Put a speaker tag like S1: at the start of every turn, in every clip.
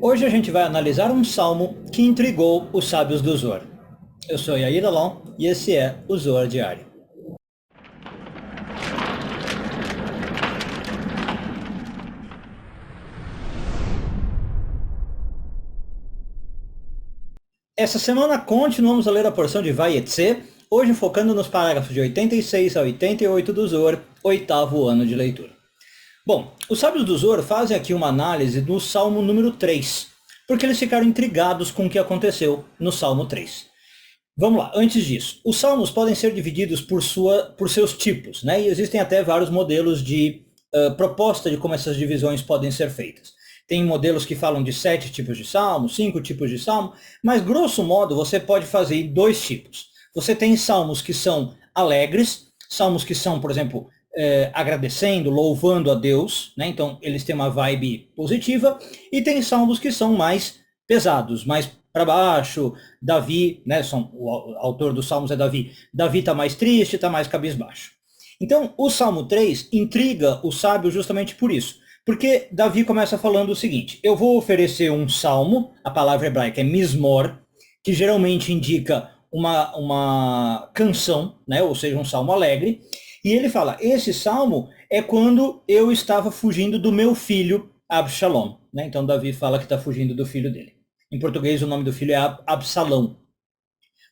S1: Hoje a gente vai analisar um salmo que intrigou os sábios do Zohar. Eu sou Yair Alon e esse é o Zohar Diário. Essa semana continuamos a ler a porção de Vayetze, hoje focando nos parágrafos de 86 a 88 do Zohar, oitavo ano de leitura. Bom, os sábios do Zohar fazem aqui uma análise do Salmo número 3, porque eles ficaram intrigados com o que aconteceu no Salmo 3. Vamos lá, antes disso, os salmos podem ser divididos por seus tipos, né? E existem até vários modelos de proposta de como essas divisões podem ser feitas. Tem modelos que falam de 7 tipos de salmo, 5 tipos de salmo, mas grosso modo você pode fazer 2 tipos. Você tem salmos que são alegres, salmos que são, por exemplo, agradecendo, louvando a Deus, né? Então eles têm uma vibe positiva, e tem salmos que são mais pesados, mais para baixo. Davi, né? O autor dos salmos é Davi. Davi está mais triste, está mais cabisbaixo. Então o Salmo 3 intriga o sábio justamente por isso. Porque Davi começa falando o seguinte: eu vou oferecer um salmo, a palavra hebraica é mismor, que geralmente indica uma canção, né? Ou seja, um salmo alegre. E ele fala, esse salmo é quando eu estava fugindo do meu filho Absalom, né? Então Davi fala que está fugindo do filho dele. Em português o nome do filho é Absalão.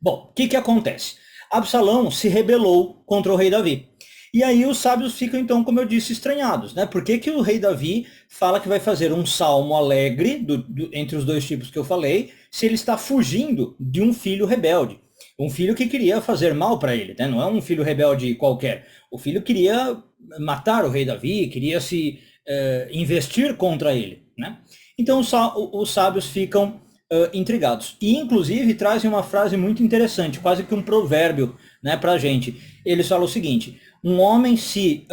S1: Bom, o que acontece? Absalão se rebelou contra o rei Davi. E aí os sábios ficam, então, como eu disse, estranhados, né? Por que o rei Davi fala que vai fazer um salmo alegre, entre os 2 tipos que eu falei, se ele está fugindo de um filho rebelde? Um filho que queria fazer mal para ele, né? Não é um filho rebelde qualquer. O filho queria matar o rei Davi, queria se investir contra ele, né? Então os sábios ficam intrigados. E, inclusive, trazem uma frase muito interessante, quase que um provérbio, né, para a gente. Eles falam o seguinte: um homem se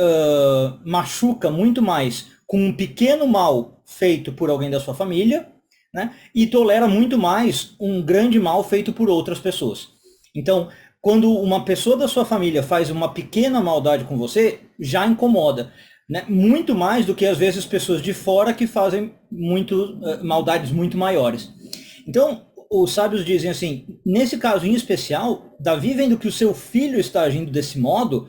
S1: machuca muito mais com um pequeno mal feito por alguém da sua família, né, e tolera muito mais um grande mal feito por outras pessoas. Então, quando uma pessoa da sua família faz uma pequena maldade com você, já incomoda, né? Muito mais do que, às vezes, pessoas de fora que fazem maldades muito maiores. Então, os sábios dizem assim, nesse caso em especial, Davi, vendo que o seu filho está agindo desse modo,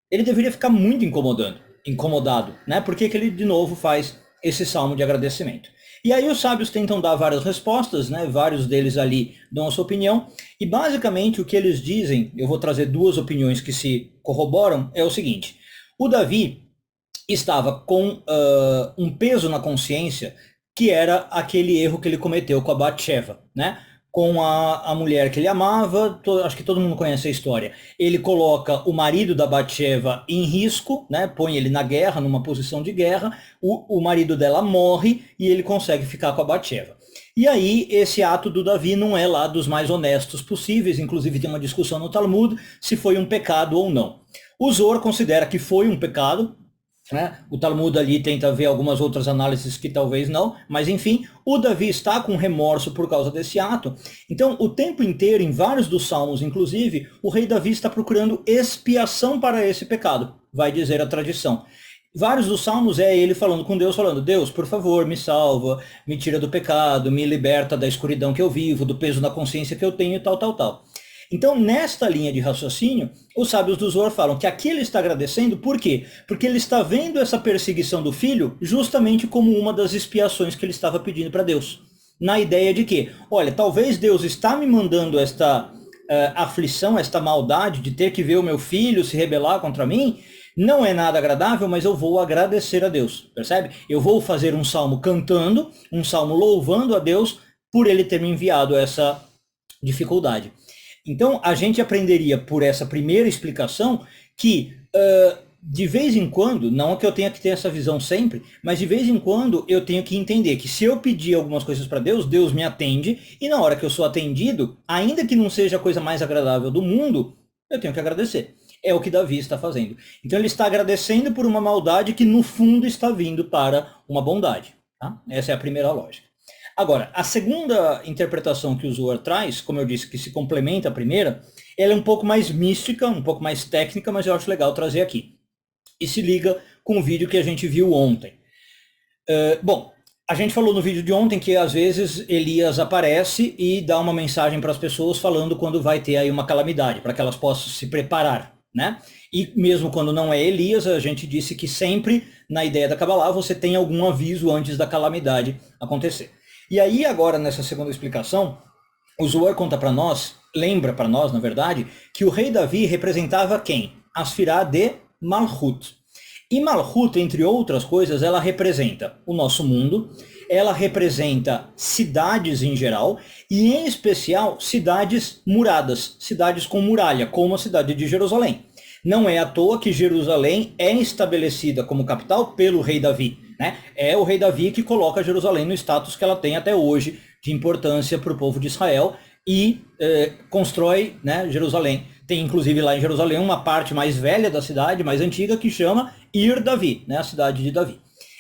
S1: ele deveria ficar muito incomodado, né? Por que ele, de novo, faz esse salmo de agradecimento? E aí os sábios tentam dar várias respostas, né? Vários deles ali dão a sua opinião, e basicamente o que eles dizem, eu vou trazer 2 opiniões que se corroboram, é o seguinte: o Davi estava com um peso na consciência, que era aquele erro que ele cometeu com a Batsheva, né? Com a mulher que ele amava. Acho que todo mundo conhece a história. Ele coloca o marido da Batsheva em risco, né? Põe ele na guerra, numa posição de guerra. O marido dela morre e ele consegue ficar com a Batsheva. E aí, esse ato do Davi não é lá dos mais honestos possíveis, inclusive tem uma discussão no Talmud se foi um pecado ou não. O Zohar considera que foi um pecado, né? O Talmud ali tenta ver algumas outras análises que talvez não, mas enfim, o Davi está com remorso por causa desse ato. Então, o tempo inteiro, em vários dos salmos, inclusive, o rei Davi está procurando expiação para esse pecado, vai dizer a tradição. Vários dos salmos é ele falando com Deus, falando: Deus, por favor, me salva, me tira do pecado, me liberta da escuridão que eu vivo, do peso na consciência que eu tenho, e tal, tal, tal. Então, nesta linha de raciocínio, os sábios do Zohar falam que aqui ele está agradecendo, por quê? Porque ele está vendo essa perseguição do filho justamente como uma das expiações que ele estava pedindo para Deus. Na ideia de que, olha, talvez Deus está me mandando esta aflição, esta maldade de ter que ver o meu filho se rebelar contra mim, não é nada agradável, mas eu vou agradecer a Deus, percebe? Eu vou fazer um salmo cantando, um salmo louvando a Deus por ele ter me enviado essa dificuldade. Então, a gente aprenderia por essa primeira explicação que, de vez em quando, não é que eu tenha que ter essa visão sempre, mas de vez em quando eu tenho que entender que se eu pedir algumas coisas para Deus, Deus me atende, e na hora que eu sou atendido, ainda que não seja a coisa mais agradável do mundo, eu tenho que agradecer. É o que Davi está fazendo. Então ele está agradecendo por uma maldade que no fundo está vindo para uma bondade. Tá? Essa é a primeira lógica. Agora, a segunda interpretação que o Zohar traz, como eu disse, que se complementa à primeira, ela é um pouco mais mística, um pouco mais técnica, mas eu acho legal trazer aqui. E se liga com o vídeo que a gente viu ontem. Bom, A gente falou no vídeo de ontem que às vezes Elias aparece e dá uma mensagem para as pessoas falando quando vai ter aí uma calamidade, para que elas possam se preparar, né? E mesmo quando não é Elias, a gente disse que sempre na ideia da Kabbalah você tem algum aviso antes da calamidade acontecer. E aí agora nessa segunda explicação, o Zohar conta para nós, lembra para nós, na verdade, que o rei Davi representava quem? A Sfirá de Malchut. E Malchut, entre outras coisas, ela representa o nosso mundo, ela representa cidades em geral, e em especial cidades muradas, cidades com muralha, como a cidade de Jerusalém. Não é à toa que Jerusalém é estabelecida como capital pelo rei Davi, né? É o rei Davi que coloca Jerusalém no status que ela tem até hoje, de importância para o povo de Israel, e constrói, né, Jerusalém. Tem inclusive lá em Jerusalém uma parte mais velha da cidade, mais antiga, que chama Ir Davi, né, a cidade de Davi.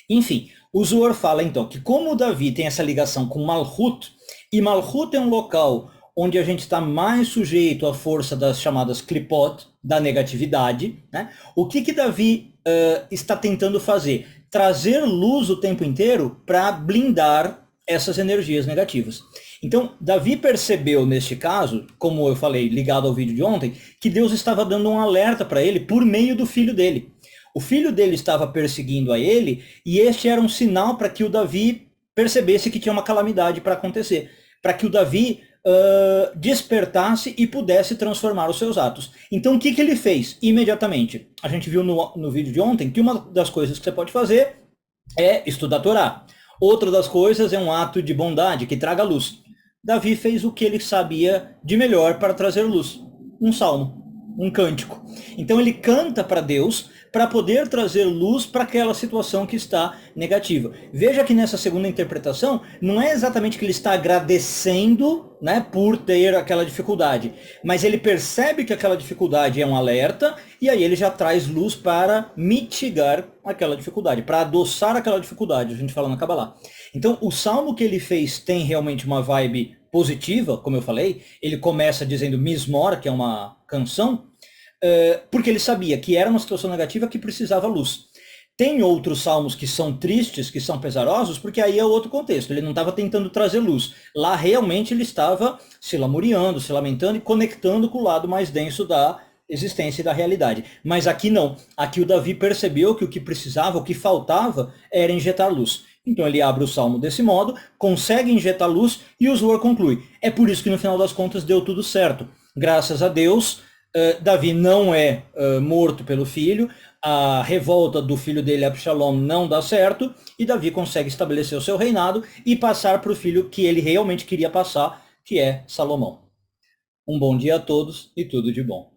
S1: Enfim, o Zohar fala então que como Davi tem essa ligação com Malchut, e Malchut é um local onde a gente está mais sujeito à força das chamadas klipot, da negatividade, né? O que Davi está tentando fazer? Trazer luz o tempo inteiro para blindar essas energias negativas. Então, Davi percebeu neste caso, como eu falei, ligado ao vídeo de ontem, que Deus estava dando um alerta para ele por meio do filho dele. O filho dele estava perseguindo a ele, e este era um sinal para que o Davi percebesse que tinha uma calamidade para acontecer, para que o Davi despertasse e pudesse transformar os seus atos. Então, o que ele fez? Imediatamente, a gente viu no vídeo de ontem que uma das coisas que você pode fazer é estudar a Torá. Outra das coisas é um ato de bondade que traga luz. Davi fez o que ele sabia de melhor para trazer luz. Um salmo, um cântico. Então ele canta para Deus para poder trazer luz para aquela situação que está negativa. Veja que nessa segunda interpretação, não é exatamente que ele está agradecendo, né, por ter aquela dificuldade, mas ele percebe que aquela dificuldade é um alerta, e aí ele já traz luz para mitigar aquela dificuldade, para adoçar aquela dificuldade, a gente fala na Kabbalah. Então, o salmo que ele fez tem realmente uma vibe positiva, como eu falei. Ele começa dizendo Mismor, que é uma canção, porque ele sabia que era uma situação negativa que precisava luz. Tem outros salmos que são tristes, que são pesarosos, porque aí é outro contexto. Ele não estava tentando trazer luz. Lá realmente ele estava se lamuriando, se lamentando e conectando com o lado mais denso da existência e da realidade. Mas aqui não. Aqui o Davi percebeu que o que precisava, o que faltava, era injetar luz. Então ele abre o salmo desse modo, consegue injetar luz, e o Zohar conclui. É por isso que no final das contas deu tudo certo. Graças a Deus, Davi não é morto pelo filho, a revolta do filho dele, Absalom, não dá certo, e Davi consegue estabelecer o seu reinado e passar para o filho que ele realmente queria passar, que é Salomão. Um bom dia a todos e tudo de bom.